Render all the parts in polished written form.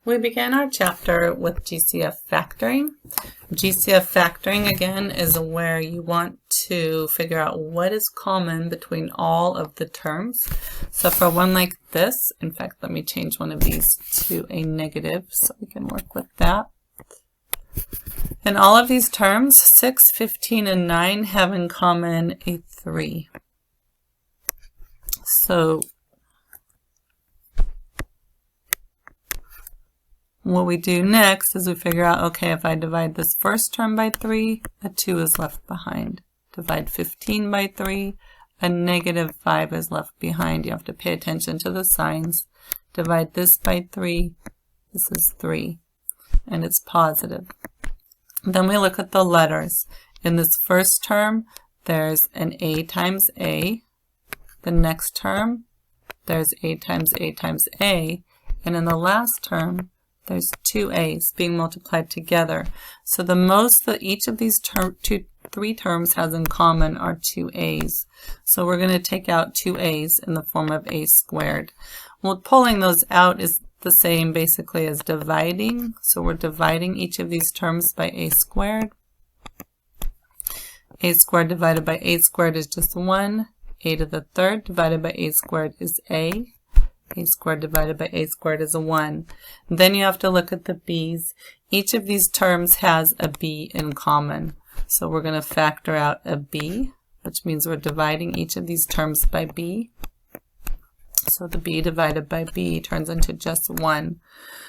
We began our chapter with GCF factoring. GCF factoring, again, is where you want to figure out what is common between all of the terms. So for one like this, in fact, let me change one of these to a negative so we can work with that. In all of these terms, 6, 15, and 9 have in common a 3. So what we do next is we figure out, okay, if I divide this first term by 3, a 2 is left behind. Divide 15 by 3, a negative 5 is left behind. You have to pay attention to the signs. Divide this by 3, this is 3, and it's positive. Then we look at the letters. In this first term, there's an A times A. The next term, there's A times A times A. And in the last term, there's 2 A's being multiplied together. So the most that each of these three terms has in common are 2 A's. So we're going to take out 2 A's in the form of A squared. Well, pulling those out is the same basically as dividing. So we're dividing each of these terms by A squared. A squared divided by A squared is just 1. A to the third divided by A squared is A. A squared divided by A squared is a 1. Then you have to look at the B's. Each of these terms has a B in common. So we're going to factor out a B, which means we're dividing each of these terms by B. So the B divided by B turns into just 1.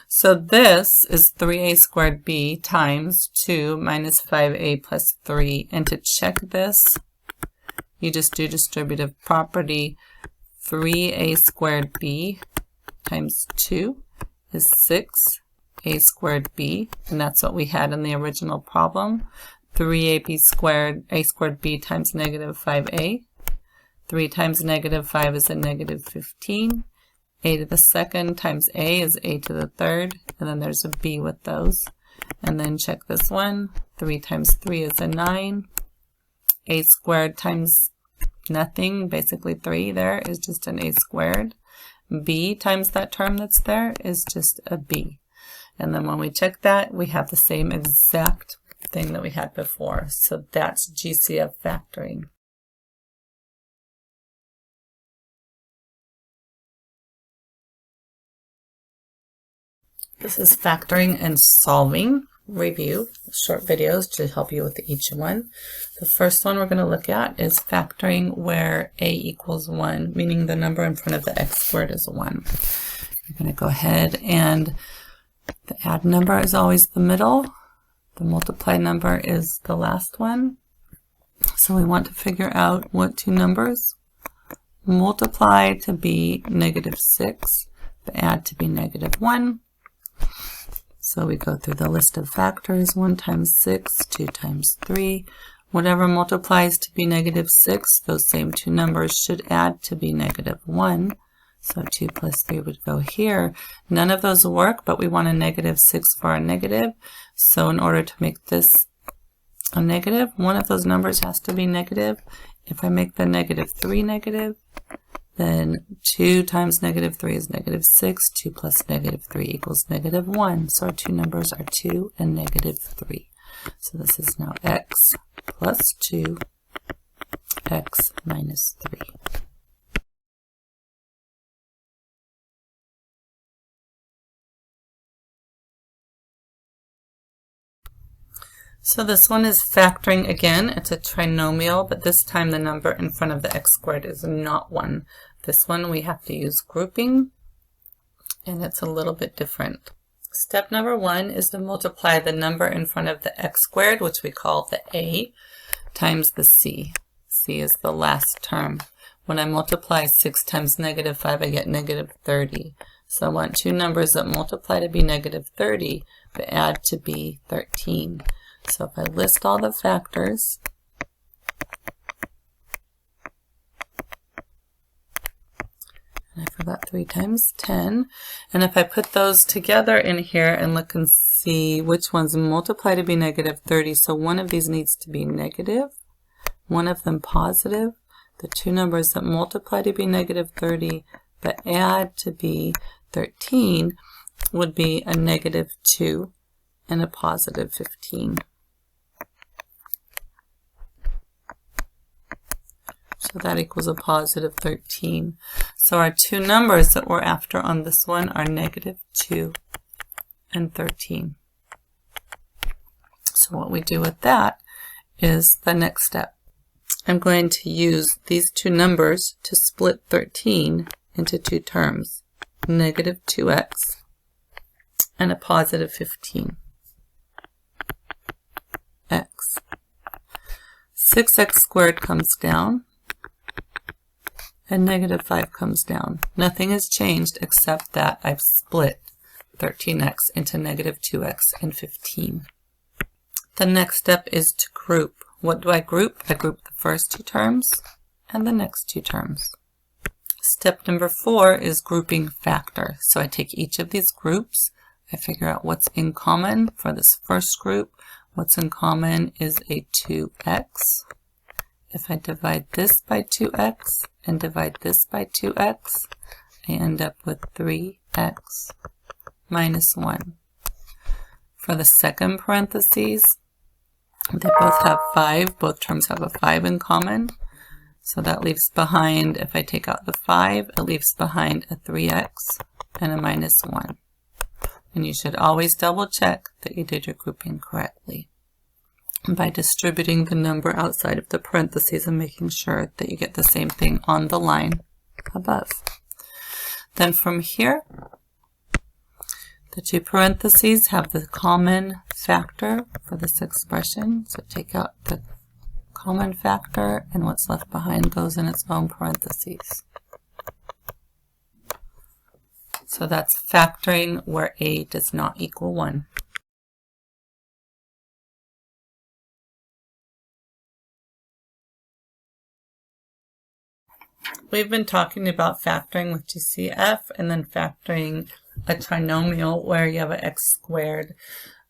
So this is 3A squared B times 2 minus 5A plus 3. And to check this, you just do distributive property. 3A squared B times 2 is 6A squared B, and that's what we had in the original problem. 3AB squared, A squared B times negative 5A. 3 times negative 5 is a negative 15. A to the second times A is A to the third, and then there's a B with those. And then check this one. 3 times 3 is a 9. A squared times nothing, basically 3 there, is just an A squared. B times that term that's there is just a B. And then when we check that, we have the same exact thing that we had before. So that's GCF factoring. This is factoring and solving review, short videos to help you with each one. The first one we're going to look at is factoring where A equals 1, meaning the number in front of the x squared is 1. You're going to go ahead and the add number is always the middle. The multiply number is the last one. So we want to figure out what two numbers multiply to be negative 6, but add to be negative 1. So we go through the list of factors. 1 times 6, 2 times 3. Whatever multiplies to be negative 6, those same two numbers should add to be negative 1. So 2 plus 3 would go here. None of those work, but we want a negative 6 for a negative. So in order to make this a negative, one of those numbers has to be negative. If I make the negative 3 negative, then 2 times negative 3 is negative 6. 2 plus negative 3 equals negative 1. So our two numbers are 2 and negative 3. So this is now x plus 2, x minus 3. So this one is factoring again. It's a trinomial, but this time the number in front of the x squared is not 1. This one we have to use grouping, and it's a little bit different. Step number 1 is to multiply the number in front of the x squared, which we call the A, times the c. c is the last term. When I multiply 6 times negative 5, I get negative 30. So I want two numbers that multiply to be negative 30, but add to be 13. So if I list all the factors, and I forgot 3 times 10, and if I put those together in here and look and see which ones multiply to be negative 30, so one of these needs to be negative, one of them positive. The two numbers that multiply to be negative 30 but add to be 13, would be a -2 and a +15. So that equals a +13. So our two numbers that we're after on this one are -2 and 13. So what we do with that is the next step. I'm going to use these two numbers to split 13 into two terms, -2x and a +15x. 6x squared comes down, and -5 comes down. Nothing has changed except that I've split 13x into -2x and 15. The next step is to group. What do I group? I group the first two terms and the next two terms. Step number 4 is grouping factor. So I take each of these groups, I figure out what's in common for this first group. What's in common is a 2x. If I divide this by 2x and divide this by 2x, I end up with 3x minus 1. For the second parentheses, they both have 5. Both terms have a 5 in common. So that leaves behind, if I take out the 5, it leaves behind a 3x and a minus 1. And you should always double check that you did your grouping correctly by distributing the number outside of the parentheses and making sure that you get the same thing on the line above. Then from here, the two parentheses have the common factor for this expression. So take out the common factor, and what's left behind goes in its own parentheses. So that's factoring where a does not equal 1. We've been talking about factoring with GCF and then factoring a trinomial where you have an x squared.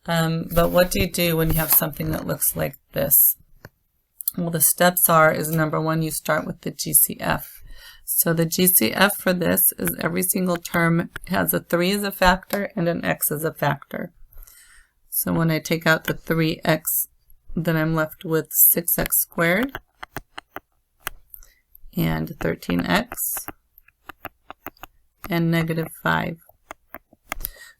But what do you do when you have something that looks like this? Well, the steps is number 1, you start with the GCF. So the GCF for this is every single term has a 3 as a factor and an x as a factor. So when I take out the 3x, then I'm left with 6x squared and 13x and -5.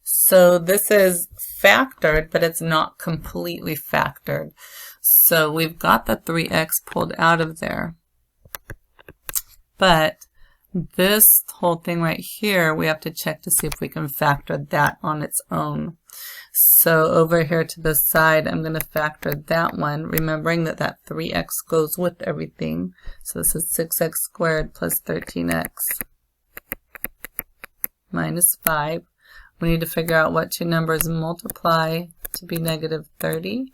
So this is factored, but it's not completely factored. So we've got the 3x pulled out of there. But this whole thing right here, we have to check to see if we can factor that on its own. So over here to the side, I'm going to factor that one, remembering that that 3x goes with everything. So this is 6x squared plus 13x minus 5. We need to figure out what two numbers multiply to be -30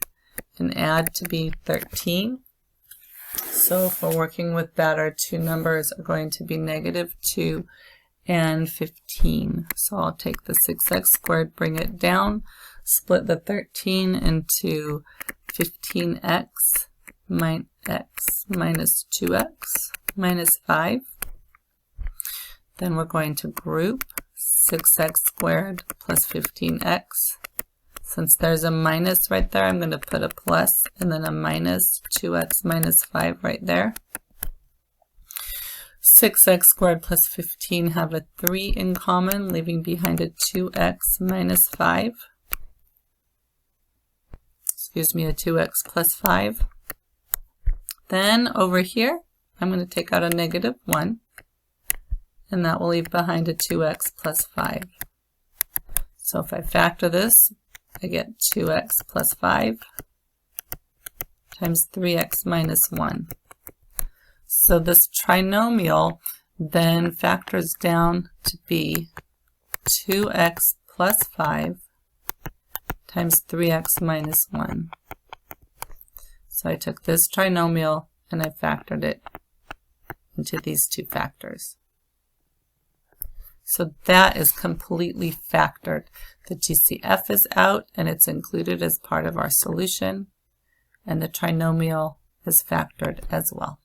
and add to be 13. So if we're working with that, our two numbers are going to be -2 and 15. So I'll take the 6x squared, bring it down, split the 13 into 15x minus 2x minus 5. Then we're going to group 6x squared plus 15x. Since there's a minus right there, I'm going to put a plus and then a minus 2x minus 5 right there. 6x squared plus 15 have a 3 in common, leaving behind a 2x minus 5. Excuse me, a 2x plus 5. Then over here, I'm going to take out a -1, and that will leave behind a 2x plus 5. So if I factor this, I get 2x plus 5 times 3x minus 1. So this trinomial then factors down to be 2x plus 5 times 3x minus 1. So I took this trinomial and I factored it into these two factors. So that is completely factored. The GCF is out and it's included as part of our solution, and the trinomial is factored as well.